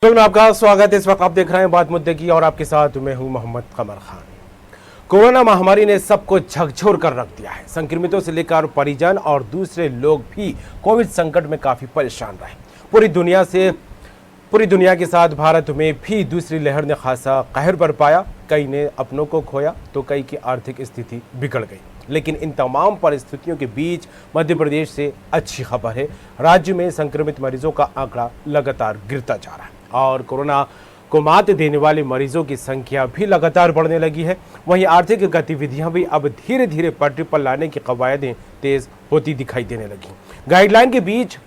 में आपका स्वागत है। इस वक्त आप देख रहे हैं बात मुद्दे की और आपके साथ मैं हूं मोहम्मद कमर खान। कोरोना महामारी ने सबको झकझोर कर रख दिया है। संक्रमितों से लेकर परिजन और दूसरे लोग भी कोविड संकट में काफी परेशान रहे। पूरी दुनिया के साथ भारत में भी दूसरी लहर ने खासा कहर बरपाया। कई ने अपनों को खोया तो कई की आर्थिक स्थिति बिगड़ गई। लेकिन इन तमाम परिस्थितियों के बीच मध्य प्रदेश से अच्छी खबर है। राज्य में संक्रमित मरीजों का आंकड़ा लगातार गिरता जा रहा है और कोरोना को मात देने वाले मरीजों की संख्या भी लगातार बढ़ने लगी है। वहीं आर्थिक गतिविधियां भी अब धीरे धीरे पटरी पर लाने की कवायदें तेज होती दिखाई देने लगी। गाइडलाइन के बीच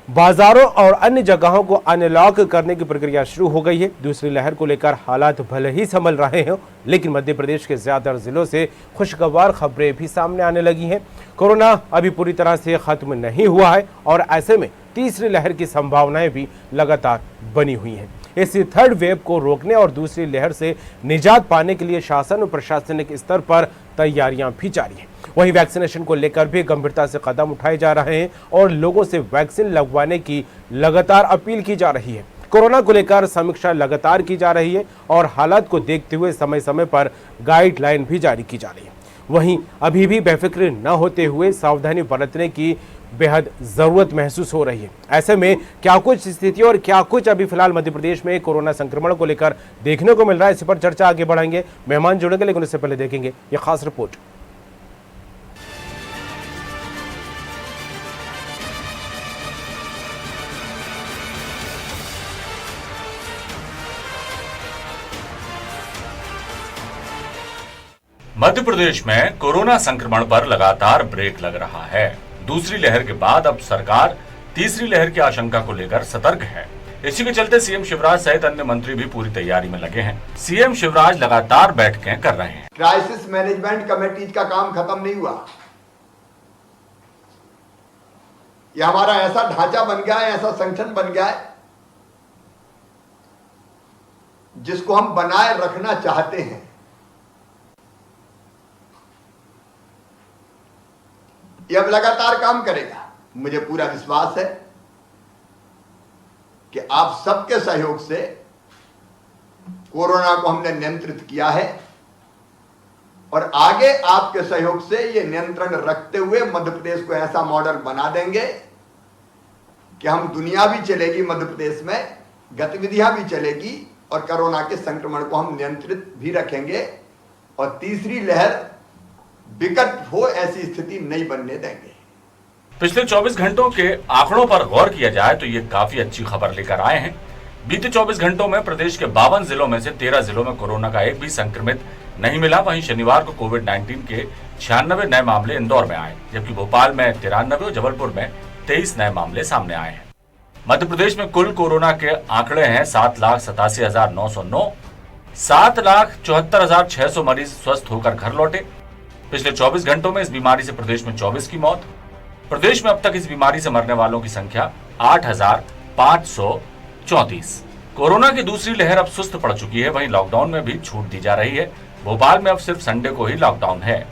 बाजारों और अन्य जगहों को अनलॉक करने की प्रक्रिया शुरू हो गई है। दूसरी लहर को लेकर हालात भले ही संभल रहे हैं, लेकिन मध्य प्रदेश के ज्यादातर जिलों से खुशगवार खबरें भी सामने आने लगी हैं। कोरोना अभी पूरी तरह से खत्म नहीं हुआ है और ऐसे में तीसरी लहर की संभावनाएं भी लगातार बनी हुई हैं। इस थर्ड वेव को रोकने और दूसरी लहर से निजात पाने के लिए शासन और प्रशासनिक स्तर पर तैयारियां भी जारी हैं। वहीं वैक्सीनेशन को लेकर भी गंभीरता से कदम उठाए जा रहे हैं और लोगों से वैक्सीन लगवाने की लगातार अपील की जा रही है। कोरोना को लेकर समीक्षा लगातार की जा रही है और हालात को देखते हुए समय समय पर गाइडलाइन भी जारी की जा रही है। वहीं अभी भी बेफिक्र न होते हुए सावधानी बरतने की बेहद जरूरत महसूस हो रही है। ऐसे में क्या कुछ स्थिति और क्या कुछ अभी फिलहाल मध्य प्रदेश में कोरोना संक्रमण को लेकर देखने को मिल रहा है, इस पर चर्चा आगे बढ़ाएंगे। मेहमान जुड़ेंगे, लेकिन उससे पहले देखेंगे ये खास रिपोर्ट। मध्य प्रदेश में कोरोना संक्रमण पर लगातार ब्रेक लग रहा है। दूसरी लहर के बाद अब सरकार तीसरी लहर की आशंका को लेकर सतर्क है। इसी के चलते सीएम शिवराज सहित अन्य मंत्री भी पूरी तैयारी में लगे हैं। सीएम शिवराज लगातार बैठकें कर रहे हैं। क्राइसिस मैनेजमेंट कमेटी का काम खत्म नहीं हुआ। यह हमारा ऐसा ढांचा बन गया है, ऐसा संगठन बन गया है जिसको हम बनाए रखना चाहते हैं। यह अब लगातार काम करेगा। मुझे पूरा विश्वास है कि आप सबके सहयोग से कोरोना को हमने नियंत्रित किया है और आगे आपके सहयोग से यह नियंत्रण रखते हुए मध्य प्रदेश को ऐसा मॉडल बना देंगे कि हम दुनिया भी चलेगी, मध्य प्रदेश में गतिविधियां भी चलेगी और कोरोना के संक्रमण को हम नियंत्रित भी रखेंगे और तीसरी लहर विकट हो ऐसी स्थिति नहीं बनने देंगे। पिछले 24 घंटों के आंकड़ों पर गौर किया जाए तो ये काफी अच्छी खबर लेकर आए हैं। बीते 24 घंटों में प्रदेश के 52 जिलों में से 13 जिलों में कोरोना का एक भी संक्रमित नहीं मिला। वहीं शनिवार को कोविड-19 के 96 नए मामले इंदौर में आए, जबकि भोपाल में 93 और जबलपुर में 23 नए मामले सामने आए हैं। मध्य प्रदेश में कुल कोरोना के आंकड़े हैं 7,87,909। 7,74,600 मरीज स्वस्थ होकर घर लौटे। पिछले 24 घंटों में इस बीमारी से प्रदेश में 24 की मौत। प्रदेश में अब तक इस बीमारी से मरने वालों की संख्या 8,534। कोरोना की दूसरी लहर अब सुस्त पड़ चुकी है। वहीं लॉकडाउन में भी छूट दी जा रही है। भोपाल में अब सिर्फ संडे को ही लॉकडाउन है।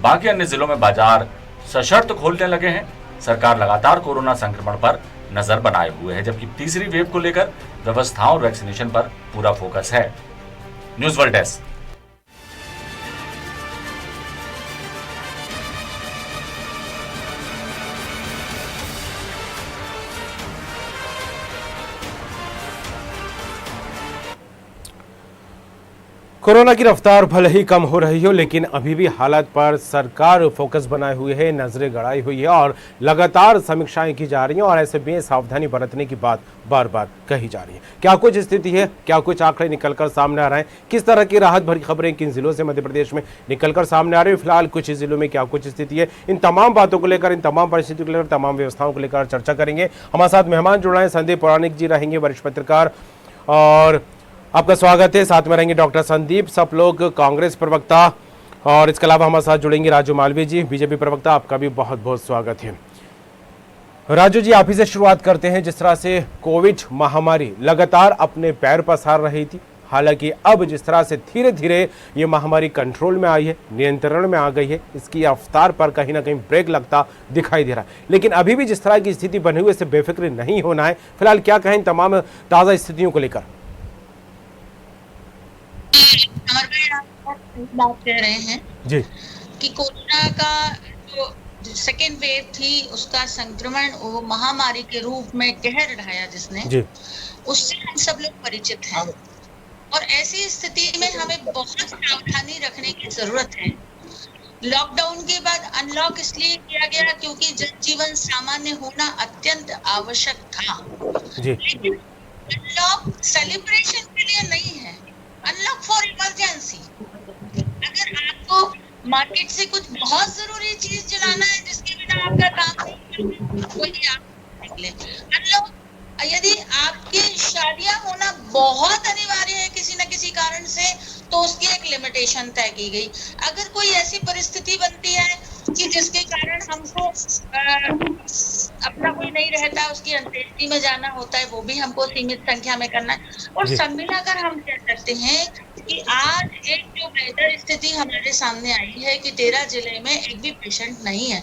बाकी अन्य जिलों में बाजार सशर्त खोलने लगे हैं। सरकार लगातार कोरोना संक्रमण पर नजर बनाए हुए है, जबकि तीसरी वेव को लेकर व्यवस्थाओं और वैक्सीनेशन पर पूरा फोकस है। News world desk. कोरोना की रफ्तार भले ही कम हो रही हो, लेकिन अभी भी हालात पर सरकार फोकस बनाए हुए है, नजरें गड़ाई हुई है और लगातार समीक्षाएं की जा रही हैं और ऐसे में सावधानी बरतने की बात बार बार कही जा रही है। क्या कुछ स्थिति है, क्या कुछ आंकड़े निकलकर सामने आ रहे हैं, किस तरह की राहत भरी खबरें किन जिलों से मध्य प्रदेश में निकलकर सामने आ रही है, फिलहाल कुछ जिलों में क्या कुछ स्थिति है, इन तमाम बातों को लेकर, इन तमाम परिस्थितियों को लेकर, तमाम व्यवस्थाओं को लेकर चर्चा करेंगे। हमारे साथ मेहमान जुड़ रहे हैं। संदीप पौराणिक जी रहेंगे, वरिष्ठ पत्रकार, और आपका स्वागत है। साथ में रहेंगे डॉक्टर संदीप सपलोग, कांग्रेस प्रवक्ता, और इसके अलावा हमारे साथ जुड़ेंगे राजू मालवीय जी, बीजेपी प्रवक्ता। आपका भी बहुत बहुत स्वागत है। राजू जी, आप ही से शुरुआत करते हैं। जिस तरह से कोविड महामारी लगातार अपने पैर पसार रही थी, हालांकि अब जिस तरह से धीरे धीरे ये महामारी कंट्रोल में आई है, नियंत्रण में आ गई है, इसकी रफ्तार पर कहीं ना कहीं ब्रेक लगता दिखाई दे रहा है। लेकिन अभी भी जिस तरह की स्थिति बनी हुई है, इससे बेफिक्र नहीं होना है। फिलहाल क्या कहें तमाम ताज़ा स्थितियों को लेकर? बात कह रहे हैं जी कि कोरोना का जो सेकेंड वेव थी, उसका संक्रमण वो महामारी के रूप में कहर ढाया जिसने, जी उससे हम सब लोग परिचित हैं। और ऐसी स्थिति में हमें बहुत सावधानी रखने की जरूरत है। लॉकडाउन के बाद अनलॉक इसलिए किया गया क्योंकि जनजीवन सामान्य होना अत्यंत आवश्यक था। जी लेकिन अनलॉक सेलिब्रेशन के लिए नहीं है, अनलॉक फॉर इमरजेंसी। अगर आपको मार्केट से कुछ बहुत जरूरी चीज चलाना है जिसके बिना आपका काम नहीं, कोई आप निकले। अनलॉक यदि आपकी शादियां होना बहुत अनिवार्य है किसी न किसी कारण से, तो उसकी एक लिमिटेशन तय की गई। अगर कोई ऐसी परिस्थिति बनती है कि जिसके कारण हमको अपना कोई नहीं रहता, उसकी अंत्येष्टि में जाना होता है, वो भी हमको सीमित संख्या में करना है। और सब मिलाकर हम कह सकते हैं कि आज एक जो बेहतर स्थिति हमारे सामने आई है कि 13 जिले में एक भी पेशेंट नहीं है।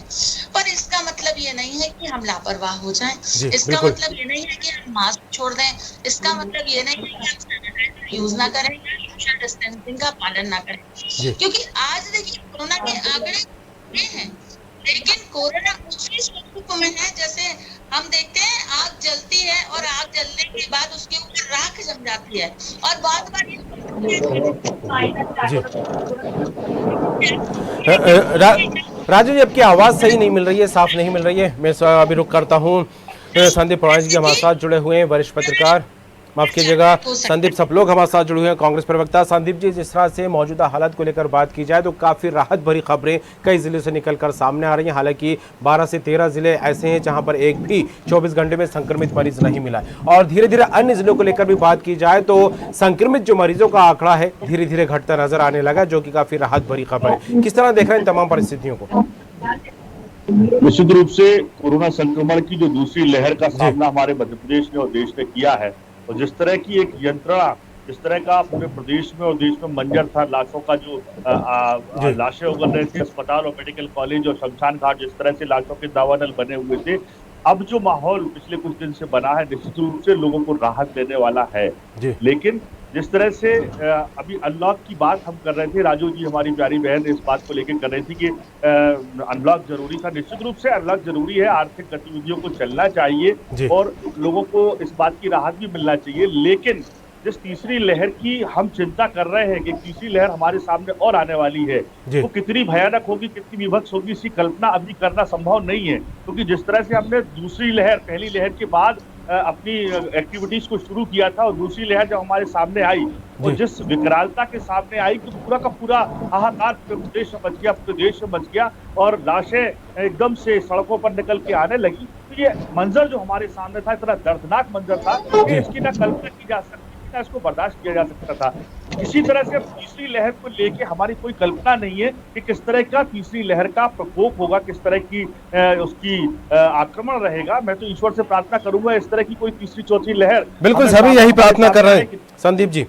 पर इसका मतलब ये नहीं है कि हम लापरवाह हो जाएं, इसका मतलब ये नहीं है कि हम मास्क छोड़ दें, इसका मतलब ये नहीं है कि हम सैनिटाइजर यूज ना करें या सोशल डिस्टेंसिंग का पालन ना करें। क्योंकि आज देखिए कोरोना के आंकड़े हैं, लेकिन कोरोना उसी स्वरूप में है जैसे हम देखते हैं आग जलती है और आग जलने के बाद उसके ऊपर राख जम जाती है और बहुत बार राजू जी, आपकी आवाज़ सही नहीं मिल रही है, साफ नहीं मिल रही है। मैं अभी रुक करता हूँ। संदीप पवार जी हमारे साथ जुड़े हुए हैं, वरिष्ठ पत्रकार, माफ कीजिएगा, संदीप सब लोग हमारे साथ जुड़े हुए हैं, कांग्रेस प्रवक्ता। संदीप जी, जिस तरह से मौजूदा हालत को लेकर बात की जाए तो काफ़ी राहत भरी खबरें कई जिलों से निकलकर सामने आ रही हैं। हालांकि 12 से 13 जिले ऐसे हैं जहां पर एक भी 24 घंटे में संक्रमित मरीज नहीं मिला है। और धीरे धीरे अन्य जिलों को लेकर भी बात की जाए तो संक्रमित जो मरीजों का आंकड़ा है धीरे धीरे घटता नजर आने लगा, जो कि काफ़ी राहत भरी खबर है। किस तरह देख रहे हैं तमाम परिस्थितियों को? निश्चित रूप से कोरोना संक्रमण की जो दूसरी लहर का सामना हमारे मध्य प्रदेश ने और देश ने किया है, और जिस तरह की एक यंत्रणा, जिस तरह का पूरे प्रदेश में और देश में मंजर था, लाशों का जो लाशें उगल रहे थे अस्पताल और मेडिकल कॉलेज और शमशान घाट, जिस तरह से लाशों के दावानल बने हुए थे, अब जो माहौल पिछले कुछ दिन से बना है निश्चित रूप से लोगों को राहत देने वाला है। लेकिन जिस तरह से अभी अनलॉक की बात हम कर रहे थे, राजू जी हमारी प्यारी बहन इस बात को लेकर कर रही थी कि अनलॉक जरूरी था। निश्चित रूप से अनलॉक जरूरी है, आर्थिक गतिविधियों को चलना चाहिए और लोगों को इस बात की राहत भी मिलना चाहिए। लेकिन जिस तीसरी लहर की हम चिंता कर रहे हैं कि तीसरी लहर हमारे सामने और आने वाली है, वो कितनी भयानक होगी, कितनी विभत्स होगी, इसकी कल्पना अभी करना संभव नहीं है। क्योंकि जिस तरह से हमने दूसरी लहर, पहली लहर के बाद अपनी एक्टिविटीज को शुरू किया था और दूसरी लहर जब हमारे सामने आई और जिस विकरालता के सामने आई कि पूरा का पूरा हाहाकार पूरे प्रदेश में मच गया, पूरे देश में मच गया और लाशें एकदम से सड़कों पर निकल के आने लगी, तो ये मंजर जो हमारे सामने था, इतना दर्दनाक मंजर था कि इसकी ना कल्पना की जा सकती, ना इसको बर्दाश्त किया जा सकता था। इसी तरह से तीसरी लहर को लेके हमारी कोई कल्पना नहीं है कि किस तरह का तीसरी लहर का प्रकोप होगा, किस तरह की उसकी आक्रमण रहेगा। मैं तो ईश्वर से प्रार्थना करूंगा इस तरह की कोई तीसरी चौथी लहर, बिल्कुल सभी यही प्रार्थना कर रहे हैं संदीप जी।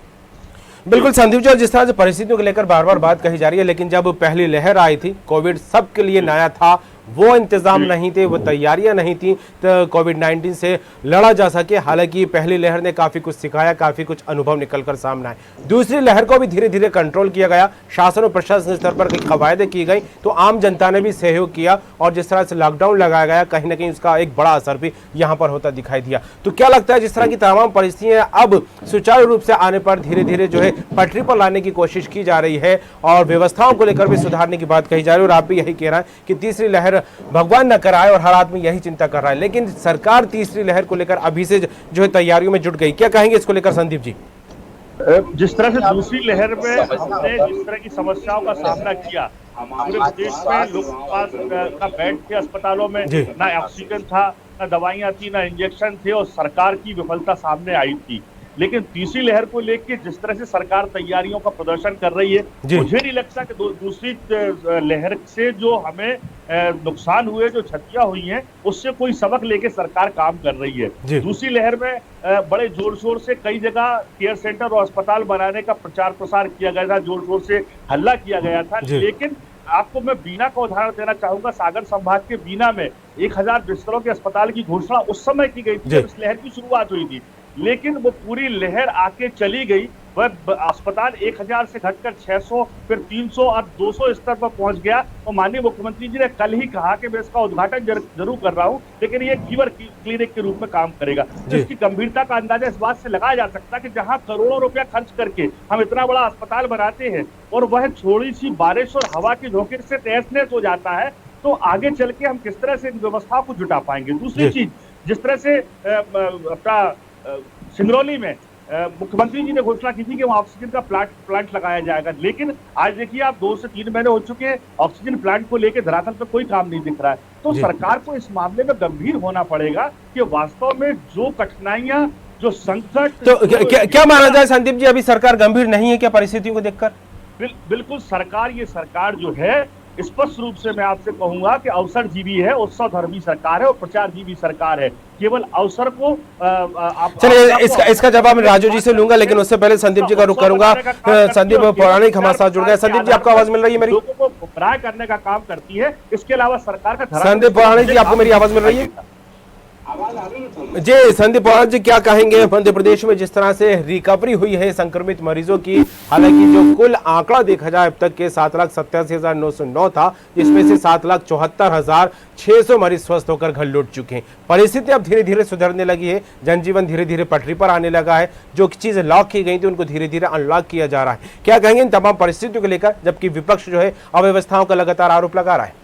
बिल्कुल संदीप जी, जिस तरह से परिस्थितियों को लेकर बार बार बात कही जा रही है, लेकिन जब पहली लहर आई थी, कोविड सबके लिए नया था, वो इंतजाम नहीं थे, वो तैयारियां नहीं थी तो कोविड-19 से लड़ा जा सके। हालांकि पहली लहर ने काफ़ी कुछ सिखाया, काफ़ी कुछ अनुभव निकलकर सामने आए। दूसरी लहर को भी धीरे धीरे कंट्रोल किया गया, शासन और प्रशासन स्तर पर कई कवायदें की गई, तो आम जनता ने भी सहयोग किया और जिस तरह से लॉकडाउन लगाया गया, कहीं ना कहीं उसका एक बड़ा असर भी यहाँ पर होता दिखाई दिया। तो क्या लगता है जिस तरह की तमाम परिस्थितियाँ अब सुचारू रूप से आने पर धीरे धीरे जो है पटरी पर लाने की कोशिश की जा रही है और व्यवस्थाओं को लेकर भी सुधारने की बात कही जा रही है, और आप भी यही कह रहे हैं कि तीसरी लहर भगवान न कराए और हर आदमी यही चिंता कर रहा है, लेकिन सरकार तीसरी लहर को लेकर अभी से जो है तैयारियों में जुट गई। क्या कहेंगे इसको लेकर संदीप जी? जिस तरह से दूसरी लहर में हमने जिस तरह की समस्याओं का सामना किया, पूरे प्रदेश में लोगों के पास ना बेड थे अस्पतालों में, ना ऑक्सीजन था, ना दवाइयां थी, ना इंजेक्शन थे और सरकार की विफलता सामने आई थी। लेकिन तीसरी लहर को लेकर जिस तरह से सरकार तैयारियों का प्रदर्शन कर रही है, मुझे नहीं लगता कि दूसरी लहर से जो हमें नुकसान हुए, जो क्षतियां हुई हैं, उससे कोई सबक लेके सरकार काम कर रही है। दूसरी लहर में बड़े जोर शोर से कई जगह केयर सेंटर और अस्पताल बनाने का प्रचार प्रसार किया गया था, जोर शोर से हल्ला किया गया था, लेकिन आपको मैं बीना का उदाहरण देना चाहूंगा। सागर संभाग के बीना में 1000 बिस्तरों के अस्पताल की घोषणा उस समय की गई थी जब इस लहर की शुरुआत हुई थी, लेकिन वो पूरी लहर आके चली गई। वह अस्पताल 1000 से घटकर 600, फिर 300 और 200 स्तर पर पहुंच गया। तो माननीय मुख्यमंत्री जी ने कल ही कहा कि मैं इसका उद्घाटन जरूर कर रहा हूं, लेकिन ये फीवर क्लिनिक के रूप में काम करेगा। तो इसकी गंभीरता का अंदाजा इस बात से लगाया जा सकता है कि जहां करोड़ों रुपया खर्च करके हम इतना बड़ा अस्पताल बनाते हैं और वह थोड़ी सी बारिश और हवा की झोंके से तहस-नहस हो जाता है, तो आगे चल के हम किस तरह से इन व्यवस्थाओं को जुटा पाएंगे। दूसरी चीज, जिस तरह से अपना सिंगरौली में मुख्यमंत्री जी ने घोषणा की थी कि वहां ऑक्सीजन का प्लांट लगाया जाएगा, लेकिन आज देखिए आप 2 से 3 महीने हो चुके हैं, ऑक्सीजन प्लांट को लेकर धरातल पर कोई काम नहीं दिख रहा है। तो सरकार को इस मामले में गंभीर होना पड़ेगा कि वास्तव में जो कठिनाइयां, जो संकट, तो क्या माना जाए संदीप जी, अभी सरकार गंभीर नहीं है क्या परिस्थितियों को देखकर? बिल्कुल ये सरकार जो है, स्पष्ट रूप से मैं आपसे कहूंगा कि अवसर जीवी है, उत्सव धर्मी सरकार है और प्रचार जीवी सरकार है। केवल अवसर को चलिए इसका जवाब मैं राजू जी से लूंगा, लेकिन उससे पहले संदीप जी का रुख करूंगा। संदीप पौराणिक हमारे साथ जुड़ गए। संदीप जी, आपको आवाज मिल रही है मेरी? लोगों को गुमराह करने का काम करती है, इसके अलावा सरकार का संदीप पौराणिक जी, आपको मेरी आवाज मिल रही है? जी संदीप पौराणिक जी, क्या कहेंगे मध्य प्रदेश में जिस तरह से रिकवरी हुई है संक्रमित मरीजों की? हालांकि जो कुल आंकड़ा देखा जाए अब तक के 7,87,909 था, जिसमें से 7,74,600 मरीज स्वस्थ होकर घर लौट चुके हैं। परिस्थिति अब धीरे धीरे सुधरने लगी है, जनजीवन धीरे धीरे पटरी पर आने लगा है, जो चीजें लॉक की गई थी उनको धीरे धीरे अनलॉक किया जा रहा है। क्या कहेंगे इन तमाम परिस्थितियों को लेकर, जबकि विपक्ष जो है अव्यवस्थाओं का लगातार आरोप लगा रहा है?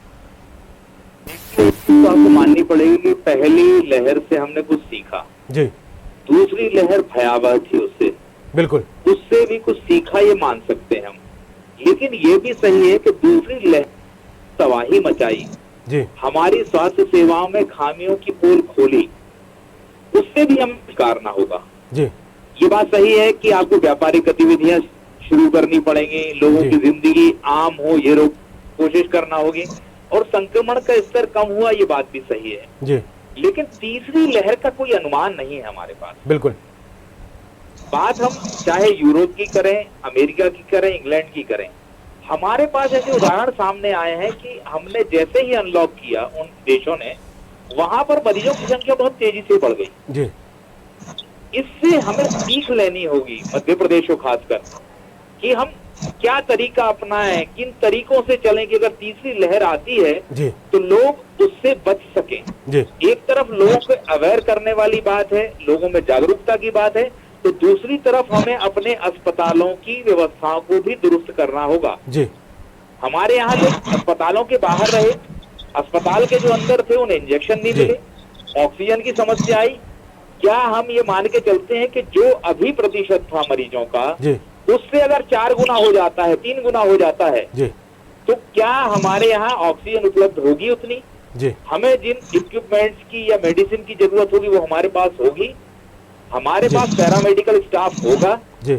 तो आपको माननी पड़ेगी कि पहली लहर से हमने कुछ सीखा जी, दूसरी लहर भयावह थी, उससे बिल्कुल उससे भी कुछ सीखा, ये मान सकते हैं हम। लेकिन ये भी सही है कि दूसरी लहर तबाही मचाई जी, हमारी स्वास्थ्य सेवाओं में खामियों की पोल खोली, उससे भी हमें स्वीकारना होगा जी। ये बात सही है कि आपको व्यापारिक गतिविधियां शुरू करनी पड़ेंगी, लोगों की जिंदगी आम हो ये कोशिश करना होगी, और संक्रमण का स्तर कम हुआ, ये बात भी सही है जी। लेकिन तीसरी लहर का कोई अनुमान नहीं है हमारे पास। बिल्कुल। बात हम चाहे यूरोप की करें, अमेरिका की करें, इंग्लैंड की करें, हमारे पास ऐसे उदाहरण सामने आए हैं कि हमने जैसे ही अनलॉक किया उन देशों ने, वहां पर मरीजों की संख्या बहुत तेजी से बढ़ गई जी। इससे हमें सीख लेनी होगी मध्य प्रदेश को खासकर, कि हम क्या तरीका अपनाएं, किन तरीकों से चलें कि अगर तीसरी लहर आती है जी, तो लोग उससे बच सकें जी। एक तरफ लोगों को अवेयर करने वाली बात है, लोगों में जागरूकता की बात है, तो दूसरी तरफ हमें अपने अस्पतालों की व्यवस्थाओं को भी दुरुस्त करना होगा जी। हमारे यहाँ लोग अस्पतालों के बाहर रहे, अस्पताल के जो अंदर थे उन्हें इंजेक्शन नहीं मिले, ऑक्सीजन की समस्या आई। क्या हम ये मान के चलते हैं कि जो अभी प्रतिशत था मरीजों का जी, उससे अगर 4 गुना हो जाता है, 3 गुना हो जाता है जी, तो क्या हमारे यहाँ ऑक्सीजन उपलब्ध होगी उतनी? जी। हमें जिन इक्विपमेंट्स की या मेडिसिन की जरूरत होगी वो हमारे पास होगी? हमारे पास पैरामेडिकल स्टाफ होगा? जी,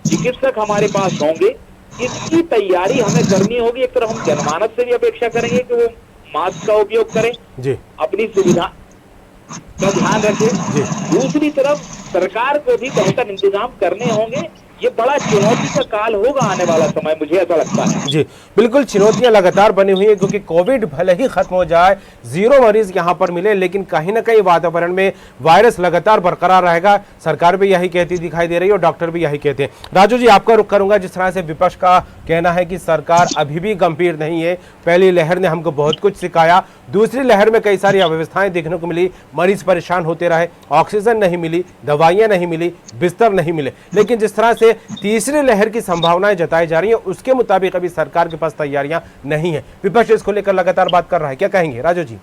चिकित्सक हमारे पास होंगे? इसकी तैयारी हमें करनी होगी। एक तरफ हम जनमानस से भी अपेक्षा करेंगे कि वो मास्क का उपयोग करें, जी, अपनी सुविधा का ध्यान रखें। दूसरी तरफ सरकार को भी बेहतर इंतजाम करने होंगे। ये बड़ा चुनौती का काल होगा आने वाला समय, मुझे ऐसा लगता है। जी बिल्कुल, चुनौतियां लगातार बनी हुई है, क्योंकि कोविड भले ही खत्म हो जाए, 0 मरीज यहां पर मिले, लेकिन कहीं ना कहीं वातावरण में वायरस लगातार बरकरार रहेगा। सरकार भी यही कहती दिखाई दे रही है और डॉक्टर भी यही कहते हैं। राजू जी, आपका रुख करूंगा। जिस तरह से विपक्ष का कहना है कि सरकार अभी भी गंभीर नहीं है, पहली लहर ने हमको बहुत कुछ सिखाया, दूसरी लहर में कई सारी अव्यवस्थाएं देखने को मिली, मरीज परेशान होते रहे, ऑक्सीजन नहीं मिली, दवाइयां नहीं मिली, बिस्तर नहीं मिले, लेकिन जिस तरह से तीसरी लहर की संभावनाएं जताई जा रही है उसके मुताबिक अभी सरकार के पास तैयारियां नहीं है। विपक्ष इसको लेकर लगातार बात कर रहा है, क्या कहेंगे राजू जी?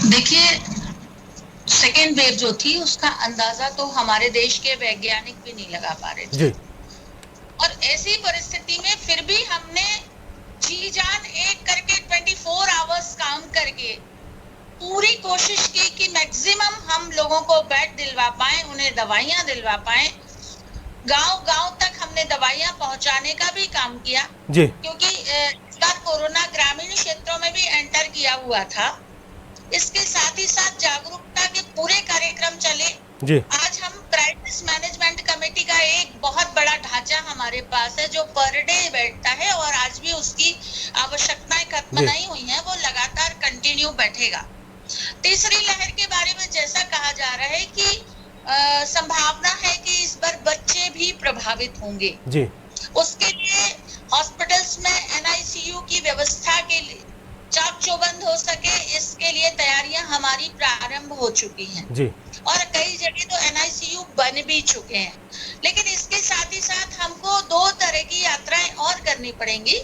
देखिए, सेकेंड वेव जो थी उसका अंदाजा तो हमारे देश के वैज्ञानिक भी नहीं लगा पा रहे थे जी, और ऐसी परिस्थिति में फिर भी हमने जी जान एक करके 24 आवर्स काम करके पूरी कोशिश की कि मैक्सिमम हम लोगों को बेड दिलवा करवा पाए, उन्हें दवाइयां दिलवा पाए। गांव-गांव तक हमने दवाइयां पहुंचाने का भी काम किया जी क्योंकि इस बार कोरोना ग्रामीण क्षेत्रों में भी एंटर किया हुआ था। इसके साथ ही साथ जागरूकता के पूरे कार्यक्रम चले। जी आज हम क्राइसिस मैनेजमेंट कमेटी का एक बहुत बड़ा ढांचा हमारे पास है जो पर डे बैठता है और आज भी उसकी आवश्यकताएं खत्म जी। नहीं हुई हैं, वो लगातार कंटिन्यू बैठेगा। तीसरी लहर के बारे में जैसा कहा जा रहा है कि संभावना है कि इस बार बच्चे भी प्रभावित होंगे। जी उसके लिए हॉस्पिटल्स में एनआईसीयू की व्यवस्था के लिए चाक चौबंद हो सके, इसके लिए तैयारियां हमारी प्रारंभ हो चुकी हैं जी और कई जगह तो एनआईसीयू बन भी चुके हैं। लेकिन इसके साथ ही साथ हमको 2 तरह की यात्राएं और करनी पड़ेंगी।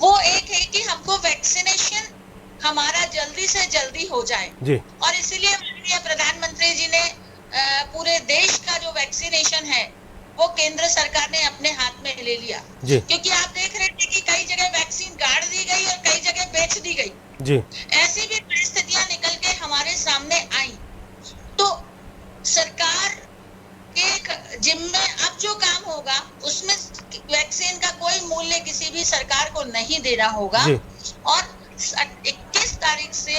वो एक है कि हमको वैक्सीनेशन हमारा जल्दी से जल्दी हो जाए जी और इसीलिए माननीय प्रधानमंत्री जी ने पूरे देश का जो वैक्सीनेशन है वो केंद्र सरकार ने अपने हाथ में ले लिया। जी क्योंकि आप देख रहे थे कि कई जगह वैक्सीन गाड़ दी गई और कई जगह बेच दी गई। जी ऐसी भी परिस्थितियां निकल के हमारे सामने आई तो सरकार के जिम्मे अब जो काम होगा उसमें वैक्सीन का कोई मूल्य किसी भी सरकार को नहीं देना होगा जी। और 21 तारीख से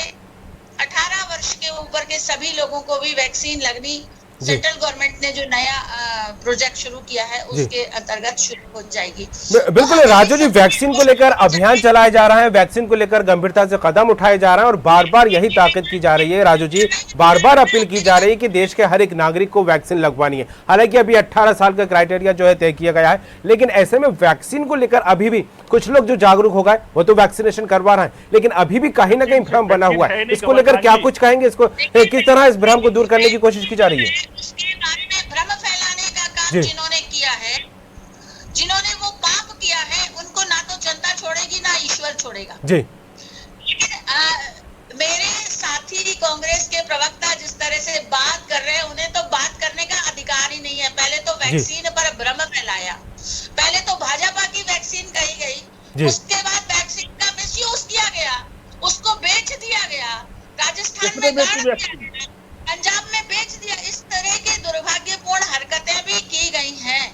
18 वर्ष के ऊपर के सभी लोगों को भी वैक्सीन लगनी सेंट्रल गवर्नमेंट ने जो नया प्रोजेक्ट शुरू किया है उसके अंतर्गत शुरू हो जाएगी। बिल्कुल राजू जी, वैक्सीन को लेकर अभियान चलाया जा रहा है, वैक्सीन को लेकर गंभीरता से कदम उठाए जा रहे हैं और बार बार यही ताकीद की जा रही है राजू जी, बार बार अपील की जा रही है कि देश के हर एक नागरिक को वैक्सीन लगवानी है। हालांकि अभी 18 साल का क्राइटेरिया जो है तय किया गया है, लेकिन ऐसे में वैक्सीन को लेकर अभी भी कुछ लोग जो जागरूक हो गए वो तो वैक्सीनेशन करवा रहे हैं, लेकिन अभी भी कहीं ना कहीं भ्रम बना हुआ है। इसको लेकर क्या कुछ कहेंगे, इसको किस तरह इस भ्रम को दूर करने की कोशिश की जा रही है? उसके बारे में भ्रम फैलाने का काम जी। जिन्होंने किया है, जिन्होंने वो पाप किया है, उनको ना तो जनता छोड़ेगी ना ईश्वर छोड़ेगा। जी लेकिन मेरे साथी कांग्रेस के प्रवक्ता जिस तरह से बात कर रहे हैं, उन्हें तो बात करने का अधिकार ही नहीं है। पहले तो वैक्सीन पर भ्रम फैलाया, पहले तो भाजपा की वैक्सीन कही गई, उसके बाद वैक्सीन का मिसयूज किया गया, उसको बेच दिया गया, राजस्थान में गाड़ दिया गया, पंजाब में बेच दिया। इस तरह के दुर्भाग्यपूर्ण हरकतें भी की गई हैं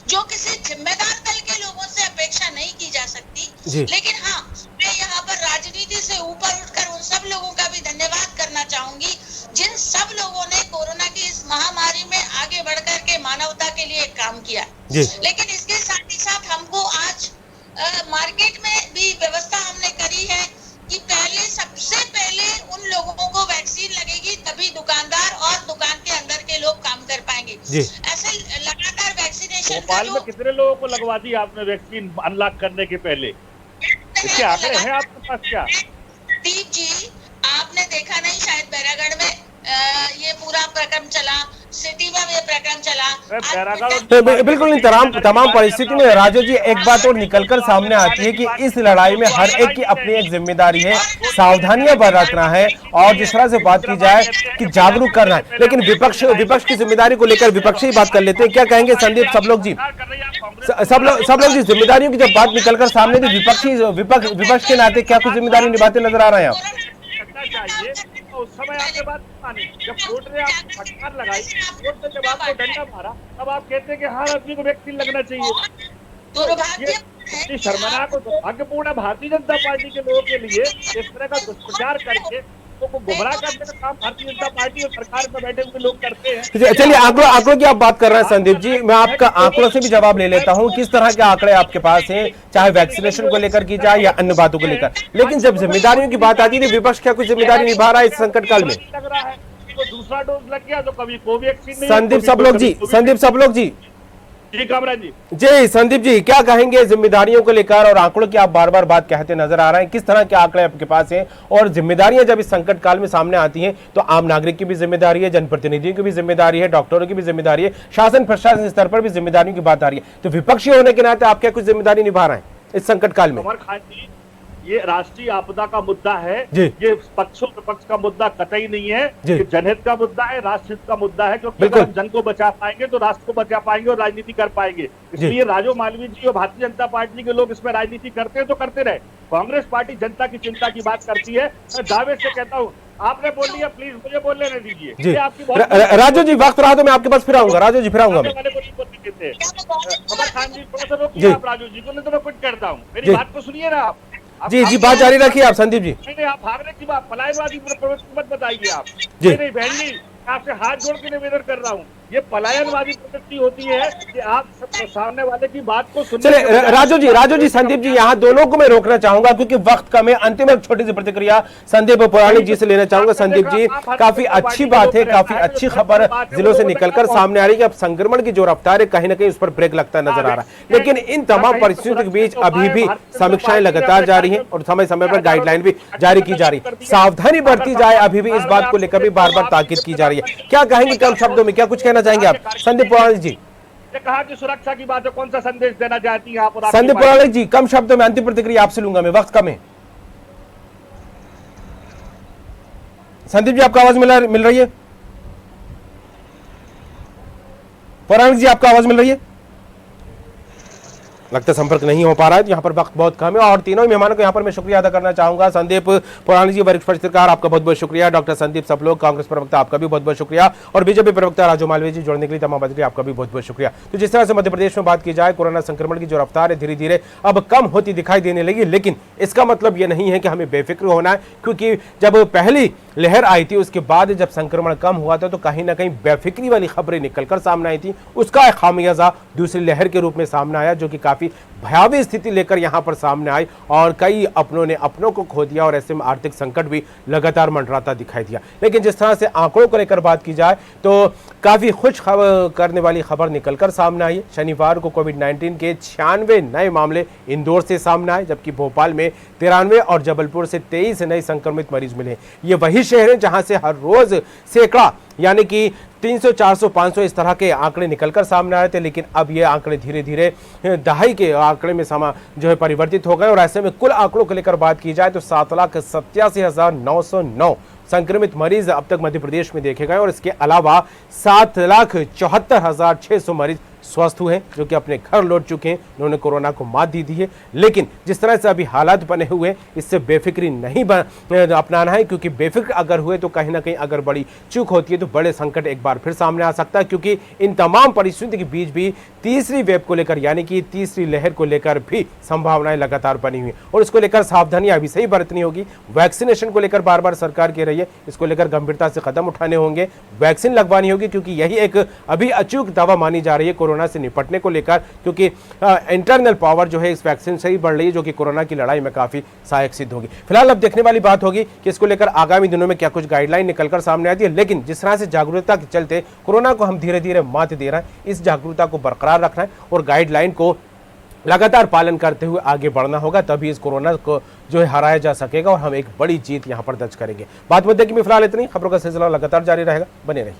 जो किसी जिम्मेदार दल के लोगों से अपेक्षा नहीं की जा सकती। लेकिन हाँ, मैं यहाँ पर राजनीति से ऊपर उठकर उन सब लोगों का भी धन्यवाद करना चाहूंगी जिन सब लोगों ने कोरोना की इस महामारी में आगे बढ़कर के मानवता के लिए काम किया। लेकिन इसके साथ ही साथ हमको आज मार्केट में भी व्यवस्था हमने करी है कि पहले सबसे पहले उन लोगों को वैक्सीन लगेगी तभी दुकानदार और दुकान के अंदर के लोग काम कर पाएंगे। ऐसे लगातार वैक्सीनेशन भोपाल में कितने लोगों को लगवा दी आपने वैक्सीन अनलॉक करने के पहले? इसके आंकड़े हैं आपके पास क्या? दीप जी, आपने देखा नहीं शायद बैरागढ़ में ये पूरा प्रक्रम चला, सिटी में ये प्रक्रम चला। बिल्कुल नहीं, तमाम परिस्थिति में राजू जी एक बात और निकलकर सामने आती है कि इस लड़ाई में हर एक की अपनी एक जिम्मेदारी है, सावधानियां बरतना है और जिस तरह से बात की जाए कि जागरूक करना है। लेकिन विपक्ष की जिम्मेदारी को लेकर विपक्ष ही बात कर लेते हैं। क्या कहेंगे संदीप? सब लोग जी जिम्मेदारियों की जब बात निकलकर सामने थी, विपक्ष के नाते क्या कुछ जिम्मेदारी निभाते नजर आ रहे हैं आप? चाहिए तो उस समय आपने बात मानी, जब कोर्ट ने आपको फटकार लगाई, कोर्ट ने जब आपको डंडा मारा, तब आप कहते हैं कि हर आदमी को वैक्सीन लगना चाहिए। ये शर्मनाक और दुर्भाग्यपूर्ण भारतीय जनता पार्टी के लोगों के लिए इस तरह का दुष्प्रचार करके को गुमराह करने का काम भारतीय जनता पार्टी और सरकार में बैठे हुए लोग करते हैं। चलिए आंकड़ों की आप बात कर रहे हैं संदीप जी, मैं आपका आंकड़ों से भी जवाब ले लेता हूं। किस तरह के आंकड़े आपके पास हैं, चाहे वैक्सीनेशन को लेकर की जाए या अन्य बातों को लेकर? लेकिन जब जिम्मेदारियों की बात आती है, विपक्ष क्या कुछ जिम्मेदारी निभा रहा है इस संकट काल में? लग रहा है तो दूसरा डोज लग गया तो कभी कोवैक्सीन। संदीप सब लोग जी जी कामराज जी संदीप जी क्या कहेंगे जिम्मेदारियों को लेकर? और आंकड़ों की आप बार बार बात कहते नजर आ रहे हैं, किस तरह के आंकड़े आपके पास हैं? और जिम्मेदारियां जब इस संकट काल में सामने आती हैं तो आम नागरिक की भी जिम्मेदारी है, जनप्रतिनिधियों की भी जिम्मेदारी है, डॉक्टरों की भी जिम्मेदारी है, शासन प्रशासन स्तर पर भी जिम्मेदारियों की बात आ रही है। तो विपक्षी होने के नाते आप क्या कुछ जिम्मेदारी निभा रहे हैं इस संकट काल में? ये राष्ट्रीय आपदा का मुद्दा है, ये पक्ष विपक्ष का मुद्दा कतई नहीं है, ये जनहित का मुद्दा है, राष्ट्र हित का मुद्दा है। क्योंकि अगर हम जन को बचा पाएंगे तो राष्ट्र को बचा पाएंगे और राजनीति कर पाएंगे। इसलिए राजो मालवीय जी और भारतीय जनता पार्टी के लोग इसमें राजनीति करते हैं तो करते रहे। कांग्रेस पार्टी जनता की चिंता की बात करती है। मैं दावे से कहता हूँ आपने बोल दिया, प्लीज मुझे बोल लेने दीजिए। जी ये आपकी बहुत राजू जी, वक्त रहा तो मैं आपके पास फिर आऊंगा। राजू जी फिर आऊंगा मैं। वाले को नहीं बोलने देते। कमर खान जी थोड़ा सा जी। रोकिए आप राजू जी को, नहीं तो मैं कुछ करता हूँ। जी। मेरी बात को सुनिए ना आप। जी बात जारी रखिए आप संदीप जी। नहीं आप भागने की बात, पलायनवादी प्रवृत्ति मत बताइए आप। जी। नहीं बहन जी, आपसे हाथ जोड़ के निवेदन कर रहा हूँ, ये पलायनवादी प्रवृत्ति होती है कि आप सामने वाले की बात को सुनने चले के बजाय- राजू जी संदीप जी, यहाँ दोनों को मैं रोकना चाहूंगा क्योंकि वक्त कम है। अंतिम एक छोटी सी प्रतिक्रिया संदीप पुराणिक जी से लेना चाहूंगा। संदीप जी, काफी अच्छी बात है, काफी अच्छी खबर जिलों से निकलकर सामने आ रही है कि अब संक्रमण की जो रफ्तार है कहीं ना कहीं उस पर ब्रेक लगता नजर आ रहा है। लेकिन इन तमाम परिस्थितियों के बीच अभी भी समीक्षाएं लगातार जारी है और समय समय पर गाइडलाइन भी जारी की जा रही है। सावधानी बरती जाए, अभी भी इस बात को लेकर भी बार बार ताकीद की जा रही है। क्या कहेंगे कम शब्दों में, क्या कुछ कहना चाहेंगे आप संदीप पुराणिक जी? कहा कि सुरक्षा की बात है, कौन सा संदेश देना चाहती है आप? और आपकी संदीप पार्टी- पुराणिक जी, कम शब्दों में अंतिम प्रतिक्रिया आपसे लूंगा मैं, वक्त कम है। संदीप जी आपका आवाज मिल रही है? पुराणिक जी आपका आवाज मिल रही है? लगता संपर्क नहीं हो पा रहा है, तो यहाँ पर वक्त बहुत कम है। और तीनों ही मेहमानों को यहाँ पर मैं शुक्रिया अदा करना चाहूंगा। संदीप पुराणिक जी वरिष्ठ पत्रकार, आपका बहुत बहुत शुक्रिया। डॉक्टर संदीप सपलोग कांग्रेस प्रवक्ता, आपका भी बहुत बहुत शुक्रिया। और बीजेपी प्रवक्ता राजू मालवीय जी जुड़ने के लिए तमाम बात आपका भी बहुत बहुत शुक्रिया। तो जिस तरह से मध्य प्रदेश में बात की जाए, कोरोना संक्रमण की जो रफ्तार है धीरे धीरे अब कम होती दिखाई देने लगी, लेकिन इसका मतलब ये नहीं है कि हमें बेफिक्र होना है, क्योंकि जब पहली लहर आई थी उसके बाद जब संक्रमण कम हुआ था तो कहीं ना कहीं बेफिक्री वाली खबरें निकलकर सामने आई थी। उसका एक खामियाजा दूसरी लहर के रूप में सामने आया, जो कि काफी भयावह स्थिति लेकर यहां पर सामने आई और कई अपनों ने अपनों को खो दिया और ऐसे में आर्थिक संकट भी लगातार मंडराता दिखाई दिया। लेकिन जिस तरह से आंकड़ों को लेकर बात की जाए तो काफी खुश करने वाली खबर निकलकर सामने आई है। शनिवार को कोविड-19 के 96 नए मामले इंदौर से सामने आए, जबकि भोपाल में 93 और जबलपुर से 23 नए संक्रमित मरीज मिले। ये वही शहर है जहां से हर रोज सैकड़ा यानी कि 300, 400, 500 इस तरह के आंकड़े निकलकर सामने आ रहे थे, लेकिन अब ये आंकड़े धीरे धीरे दहाई के आंकड़े में जो है परिवर्तित हो गए। और ऐसे में कुल आंकड़ों को लेकर बात की जाए तो 7,87,909 संक्रमित मरीज अब तक मध्य प्रदेश में देखे गए और इसके अलावा 7,74,600 मरीज स्वस्थ हुए हैं, जो कि अपने घर लौट चुके हैं। उन्होंने कोरोना को मात दी है। लेकिन जिस तरह से अभी हालात बने हुए हैं, इससे बेफिक्री नहीं अपनाना है, क्योंकि बेफिक्र अगर हुए तो कहीं ना कहीं अगर बड़ी चूक होती है तो बड़े संकट एक बार फिर सामने आ सकता है। क्योंकि इन तमाम परिस्थितियों के बीच भी तीसरी वेव को लेकर यानी कि तीसरी लहर को लेकर भी संभावनाएं लगातार बनी हुई और इसको लेकर सावधानी अभी से ही बरतनी होगी। वैक्सीनेशन को लेकर बार बार सरकार कह रही है, इसको लेकर गंभीरता से कदम उठाने होंगे। वैक्सीन लगवानी होगी, क्योंकि यही एक अभी अचूक दवा मानी जा रही है कोरोना से निपटने को लेकर, क्योंकि इंटरनल पावर जो है इस वैक्सीन से ही बढ़ रही है, जो कि कोरोना की लड़ाई में काफी सहायक सिद्ध होगी। फिलहाल अब देखने वाली बात होगी कि इसको लेकर आगामी दिनों में क्या कुछ गाइडलाइन निकलकर सामने आती है। लेकिन जिस तरह से जागरूकता के चलते कोरोना को हम धीरे धीरे मात दे रहे हैं, इस जागरूकता को बरकरार रखना है और गाइडलाइन को लगातार पालन करते हुए आगे बढ़ना होगा, तभी इस कोरोना को जो है हराया जा सकेगा और हम एक बड़ी जीत यहां पर दर्ज करेंगे। बात मुद्दे की फिलहाल इतनी, खबरों का सिलसिला लगातार जारी रहेगा, बने रहिए।